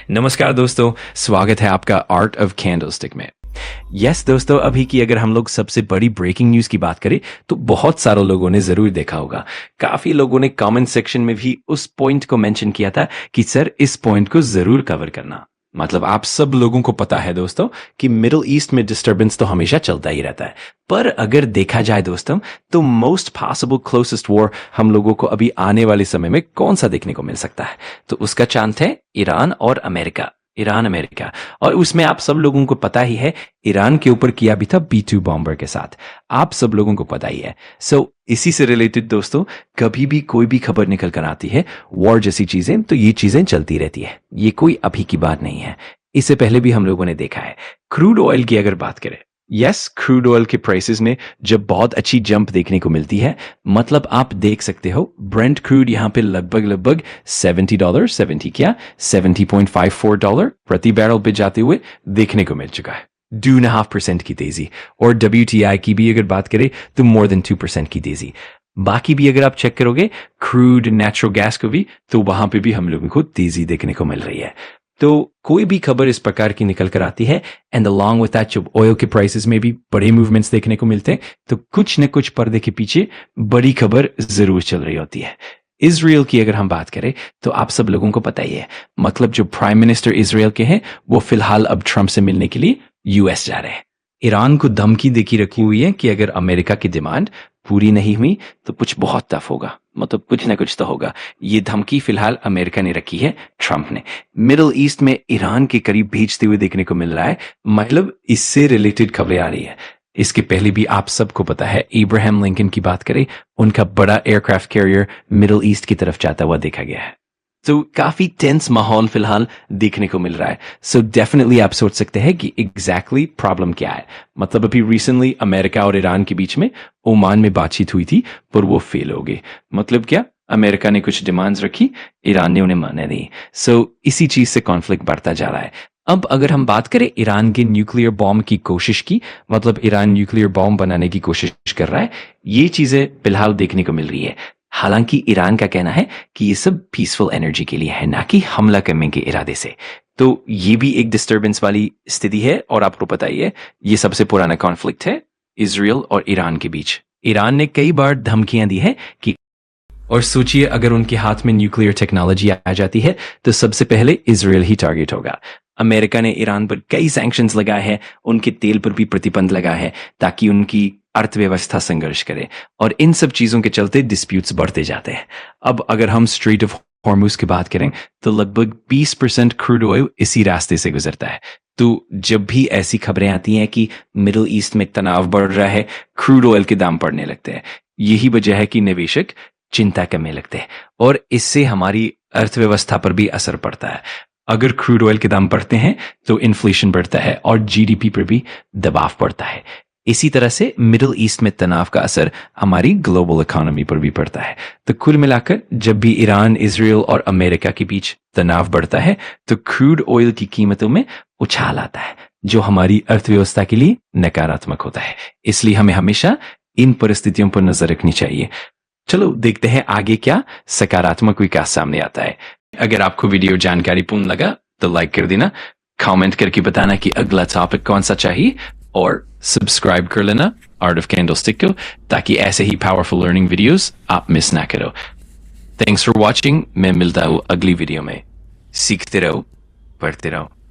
नमस्कार दोस्तों, स्वागत है आपका आर्ट ऑफ कैंडलस्टिक में। यस दोस्तों, अभी की अगर हम लोग सबसे बड़ी ब्रेकिंग न्यूज की बात करें तो बहुत सारे लोगों ने जरूर देखा होगा। काफी लोगों ने कमेंट सेक्शन में भी उस पॉइंट को मेंशन किया था कि सर इस पॉइंट को जरूर कवर करना। मतलब आप सब लोगों को पता है दोस्तों कि मिडिल ईस्ट में डिस्टर्बेंस तो हमेशा चलता ही रहता है, पर अगर देखा जाए दोस्तों तो मोस्ट पॉसिबल क्लोजेस्ट वॉर हम लोगों को अभी आने वाले समय में कौन सा देखने को मिल सकता है, तो उसका चांस है ईरान और अमेरिका। ईरान अमेरिका, और उसमें आप सब लोगों को पता ही है ईरान के ऊपर किया भी था B-2 बॉम्बर के साथ, आप सब लोगों को पता ही है। सो इसी से रिलेटेड दोस्तों कभी भी कोई भी खबर निकल कर आती है वॉर जैसी चीजें, तो ये चीजें चलती रहती है, ये कोई अभी की बात नहीं है। इससे पहले भी हम लोगों ने देखा है। क्रूड ऑयल की अगर बात करें, यस, क्रूड ऑयल के प्राइसेस में जब बहुत अच्छी जंप देखने को मिलती है, मतलब आप देख सकते हो ब्रेंट क्रूड यहाँ पे लगभग $70, 70 क्या $70.54 प्रति बैरल पे जाते हुए देखने को मिल चुका है। 2.5% की तेजी, और WTI की भी अगर बात करें तो मोर देन 2% की तेजी। बाकी भी अगर आप चेक करोगे क्रूड नेचुरल गैस को भी, तो वहां पे भी हम लोगों को तेजी देखने को मिल रही है। तो कोई भी खबर इस प्रकार की निकल कर आती है, एंड अलॉन्ग विद दैट जब ऑयल के प्राइसेस में भी बड़े मूवमेंट्स देखने को मिलते हैं, तो कुछ न कुछ पर्दे के पीछे बड़ी खबर जरूर चल रही होती है। इजराइल की अगर हम बात करें तो आप सब लोगों को पता ही है, मतलब जो प्राइम मिनिस्टर इजराइल के हैं वो फिलहाल अब ट्रंप से मिलने के लिए यूएस जा रहे हैं। ईरान को धमकी देखी रखी हुई है कि अगर अमेरिका की डिमांड पूरी नहीं हुई तो कुछ बहुत टफ होगा, मतलब कुछ ना कुछ तो होगा। ये धमकी फिलहाल अमेरिका ने रखी है, ट्रंप ने मिडिल ईस्ट में ईरान के करीब भेजते हुए देखने को मिल रहा है। मतलब इससे रिलेटेड खबरें आ रही है। इसके पहले भी आप सबको पता है, इब्राहिम लिंकन की बात करें, उनका बड़ा एयरक्राफ्ट कैरियर मिडिल ईस्ट की तरफ जाता हुआ देखा गया है। तो काफी टेंस माहौल फिलहाल देखने को मिल रहा है। सो डेफिनेटली आप सोच सकते हैं कि एग्जैक्टली प्रॉब्लम क्या है। मतलब अभी रिसेंटली अमेरिका और ईरान के बीच में ओमान में बातचीत हुई थी, पर वो फेल हो गई। मतलब क्या, अमेरिका ने कुछ डिमांड्स रखी, ईरान ने उन्हें माने नहीं। सो इसी चीज से कॉन्फ्लिक्ट बढ़ता जा रहा है। अब अगर हम बात करें ईरान के न्यूक्लियर बॉम्ब की कोशिश की, मतलब ईरान न्यूक्लियर बॉम्ब बनाने की कोशिश कर रहा है, ये चीजें फिलहाल देखने को मिल रही है। हालांकि ईरान का कहना है कि ये सब पीसफुल एनर्जी के लिए है, ना कि हमला करने के इरादे से। तो ये भी एक डिस्टरबेंस वाली स्थिति है, और आपको पता ही है ये सबसे पुराना कॉन्फ्लिक्ट है इजराइल और ईरान के बीच। ईरान ने कई बार धमकियां दी है कि, और सोचिए अगर उनके हाथ में न्यूक्लियर टेक्नोलॉजी आ जाती है तो सबसे पहले इजराइल ही टारगेट होगा। अमेरिका ने ईरान पर कई सैंक्शंस लगाए हैं, उनके तेल पर भी प्रतिबंध लगा है ताकि उनकी अर्थव्यवस्था संघर्ष करे, और इन सब चीजों के चलते डिस्प्यूट्स बढ़ते जाते हैं। अब अगर हम स्ट्रेट ऑफ हॉर्मुज की बात करें तो लगभग 20% क्रूड ऑयल इसी रास्ते से गुजरता है। तो जब भी ऐसी खबरें आती हैं कि मिडिल ईस्ट में तनाव बढ़ रहा है, क्रूड ऑयल के दाम बढ़ने लगते हैं। यही वजह है कि निवेशक चिंता करने लगते हैं, और इससे हमारी अर्थव्यवस्था पर भी असर पड़ता है। अगर क्रूड ऑयल के दाम बढ़ते हैं तो इन्फ्लेशन बढ़ता है और जीडीपी पर भी दबाव पड़ता है। इसी तरह से मिडिल ईस्ट में तनाव का असर हमारी ग्लोबल इकोनॉमी पर भी पड़ता है। तो कुल मिलाकर जब भी ईरान, इजराइल और अमेरिका के बीच तनाव बढ़ता है तो क्रूड ऑयल की कीमतों में उछाल आता है, जो हमारी अर्थव्यवस्था के लिए नकारात्मक होता है। इसलिए हमें हमेशा इन परिस्थितियों पर नजर रखनी चाहिए। चलो देखते हैं आगे क्या सकारात्मक विकास सामने आता है। अगर आपको वीडियो जानकारीपूर्ण लगा तो लाइक कर देना, कमेंट करके बताना कि अगला टॉपिक कौन सा चाहिए, और सब्सक्राइब कर लेना आर्ट ऑफ कैंडलस्टिक को, ताकि ऐसे ही पावरफुल लर्निंग वीडियोस आप मिस ना करो। Thanks for watching. मैं मिलता हूँ अगली वीडियो में। सीखते रहो, पढ़ते रहो।